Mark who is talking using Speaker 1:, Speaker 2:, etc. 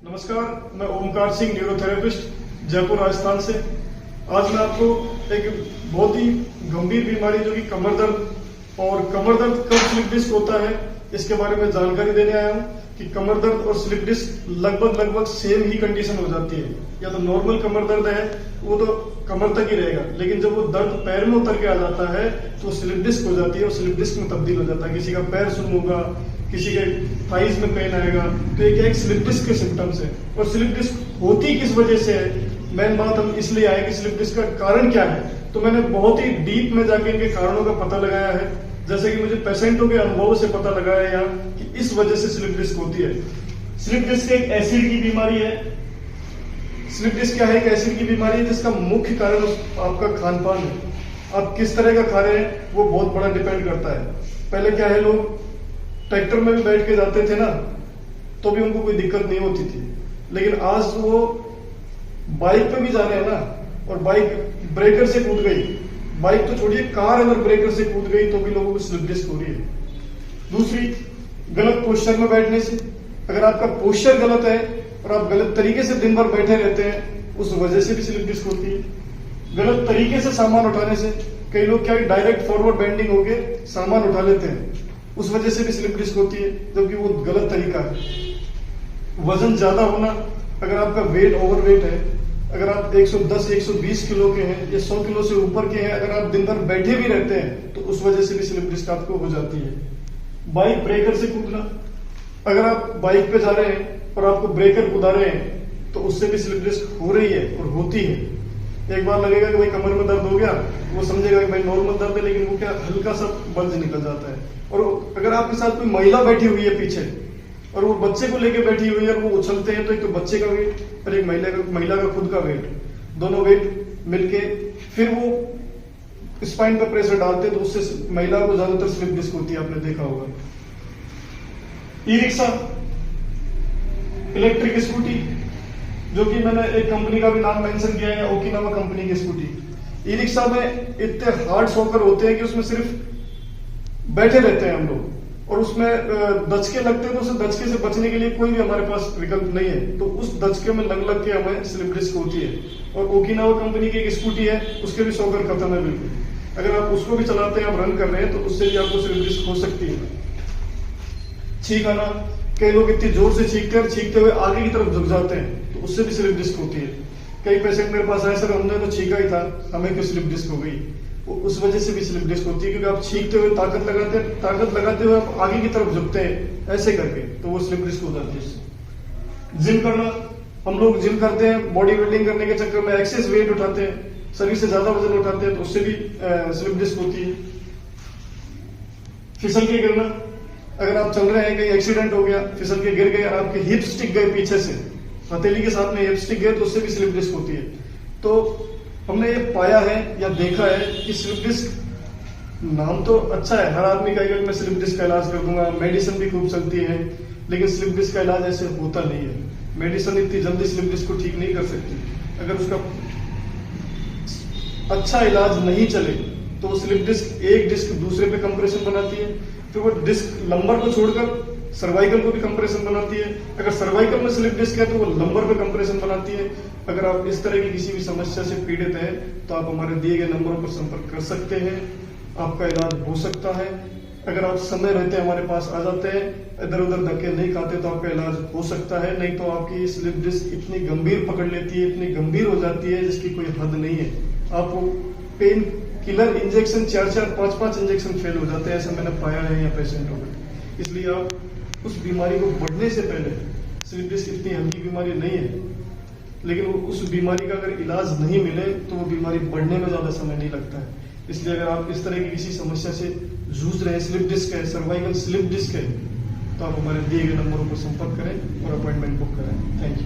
Speaker 1: नमस्कार, मैं ओमकार सिंह, न्यूरोथेरेपिस्ट, जयपुर राजस्थान से। आज मैं आपको एक बहुत ही गंभीर बीमारी जो कि कमर दर्द और कमर दर्द कब स्लिप डिस्क होता है इसके बारे में जानकारी देने आया हूँ कि कमर दर्द और स्लिप डिस्क लगभग सेम ही कंडीशन हो जाती है। या तो नॉर्मल कमर दर्द है वो तो कमर तक ही रहेगा, लेकिन जब वो दर्द पैर में उतर के आ जाता है तो स्लिप डिस्क हो जाती है और स्लिप डिस्क में तब्दील हो जाता है। किसी का पैर सुन्न होगा, किसी के थाइज में पेन आएगा, तो ये क्या एक स्लिप डिस्क के सिम्टम्स है। और स्लिप डिस्क होती किस वजह से है, मेन बात हम इसलिए आए कि स्लिप डिस्क का कारण क्या है। तो मैंने बहुत ही डीप में जाके इनके कारणों का पता लगाया है, जैसे कि मुझे पेशेंटों के अनुभव से पता लगाया है यहाँ कि इस वजह से स्लिप डिस्क होती है। स्लिप डिस्क एक एसिड की बीमारी है। स्लिप डिस्क क्या है? एक एसिड की बीमारी है जिसका मुख्य कारण आपका खान पान है। आप किस तरह का खा रहे हैं वो बहुत बड़ा डिपेंड करता है। पहले क्या है, लोग ट्रैक्टर में भी बैठ के जाते थे ना, तो भी उनको कोई दिक्कत नहीं होती थी, लेकिन आज वो बाइक पे भी जा रहे हैं ना, और बाइक ब्रेकर से कूद गई, बाइक तो छोड़िए कार अगर ब्रेकर से कूद गई तो भी लोगों को स्लिप डिस्क हो रही है। दूसरी, गलत पोस्चर में बैठने से। अगर आपका पोस्चर गलत है और आप गलत तरीके से दिन भर बैठे रहते हैं, उस वजह से भी स्लिप डिस्क होती है। गलत तरीके से सामान उठाने से, कई लोग क्या डायरेक्ट फॉरवर्ड बेंडिंग होके सामान उठा लेते हैं, उस वजह से भी स्लिप डिस्क होती है, जबकि वो गलत तरीका है। वजन ज्यादा होना, अगर आपका वेट ओवरवेट है, अगर आप 110-120 किलो के हैं या 100 किलो से ऊपर के हैं, अगर आप दिन भर बैठे भी रहते हैं तो उस वजह से भी स्लिप डिस्क आपको हो जाती है। बाइक ब्रेकर से कूदना, अगर आप बाइक पे जा रहे हैं और आपको ब्रेकर कूदा रहे हैं तो उससे भी स्लिप डिस्क हो रही है और होती है। एक बार लगेगा कि भाई कमर में दर्द हो गया, वो समझेगा कि भाई नॉर्मल दर्द है, लेकिन वो क्या हल्का सा बल्ज निकल जाता है। और अगर आपके साथ कोई महिला बैठी हुई है पीछे और वो बच्चे को लेके बैठी हुई है और वो उछलते हैं, तो एक तो बच्चे का वेट और एक महिला का खुद का वेट, दोनों वेट मिलके फिर वो स्पाइन पर प्रेशर डालते हैं, तो उससे महिला को ज्यादातर स्लिप डिस्क होती है, आपने देखा होगा। ई रिक्शा, इलेक्ट्रिक स्कूटी, जो कि मैंने एक कंपनी का भी नाम मेंशन किया है, ओकिनावा कंपनी की स्कूटी। ई रिक्शा में इतने हार्ड शॉकर होते हैं कि उसमें सिर्फ बैठे रहते हैं हम लोग, और उसमें दचके लगते हैं, तो उस दचके से बचने के लिए कोई भी हमारे पास विकल्प नहीं है, तो उस दचके में लग के हमें स्लिप डिस्क होती है। और ओकिनावा कंपनी की एक स्कूटी है, उसके भी शॉकर खत्म है बिल्कुल। अगर आप उसको भी चलाते हैं, आप रन कर रहे हैं, तो उससे भी आपको स्लिप डिस्क हो सकती है। छींक आना, कई लोग इतनी जोर से छींकते हैं और छींकते हुए आगे की तरफ झुक जाते हैं, तो उससे भी स्लिप डिस्क होती है। कई पेशेंट मेरे पास आए, सर हमने तो छींका ही था, हमें क्यों स्लिप डिस्क हो गई? उस वजह से भी स्लिप डिस्क होती है, क्योंकि आप छींकते हुए ताकत लगाते हुए आप आगे की तरफ झुकते हैं ऐसे करके, तो वो स्लिप डिस्क हो जाती है। जिम करना, हम लोग जिम करते हैं, बॉडी बिल्डिंग करने के चक्कर में एक्सेस वेट उठाते हैं, शरीर से ज्यादा वजन उठाते हैं, तो उससे भी स्लिप डिस्क होती है। फिसल के गिरना, अगर आप चल रहे हैं, कहीं एक्सीडेंट हो गया, फिसल के गिर गए, आपके हिप स्टिक गए पीछे से, हथेली के साथ में हिप स्टिक गए, तो उससे भी स्लिप डिस्क होती है। तो हमने ये पाया है या देखा है कि स्लिप डिस्क नाम तो अच्छा है, हर आदमी कहेगा कि मैं स्लिप डिस्क का इलाज कर दूंगा, मेडिसिन भी खूब चलती है, लेकिन स्लिप डिस्क का इलाज ऐसे होता नहीं है। मेडिसिन इतनी जल्दी स्लिप डिस्क को ठीक नहीं कर सकती। अगर उसका अच्छा इलाज नहीं चले तो स्लिप डिस्क एक डिस्क दूसरे पे कंप्रेशन बनाती है, फिर वो डिस्क लंबर को छोड़कर सर्वाइकल को भी कंप्रेशन बनाती है। अगर सर्वाइकल में स्लिप डिस्क है तो वो लंबर पे कंप्रेशन बनाती है। अगर आप इस तरह की किसी भी समस्या से पीड़ित हैं तो आप हमारे दिए गए नंबरों पर संपर्क कर सकते हैं, आपका इलाज हो सकता है। अगर आप समय रहते हमारे पास आ जाते हैं, इधर उधर धक्के नहीं खाते, तो आपका इलाज हो सकता है। नहीं तो आपकी स्लिप डिस्क इतनी गंभीर पकड़ लेती है, इतनी गंभीर हो जाती है जिसकी कोई हद नहीं है। आपको pain killer injection 4-4, 5-5 injection fail हो जाते हैं, ऐसा मैंने पाया है यहाँ पेशेंटों में। इसलिए आप उस बीमारी को बढ़ने से पहले, स्लिप डिस्क इतनी हल्की बीमारी नहीं है, लेकिन उस बीमारी का अगर इलाज नहीं मिले तो वो बीमारी बढ़ने में ज्यादा समय नहीं लगता है। इसलिए अगर आप इस तरह की किसी समस्या से जूझ रहे हैं, स्लिप डिस्क है, सर्वाइकल स्लिप डिस्क है, तो आप हमारे दिए गए नंबरों पर संपर्क करें और अपॉइंटमेंट बुक करें। Thank you.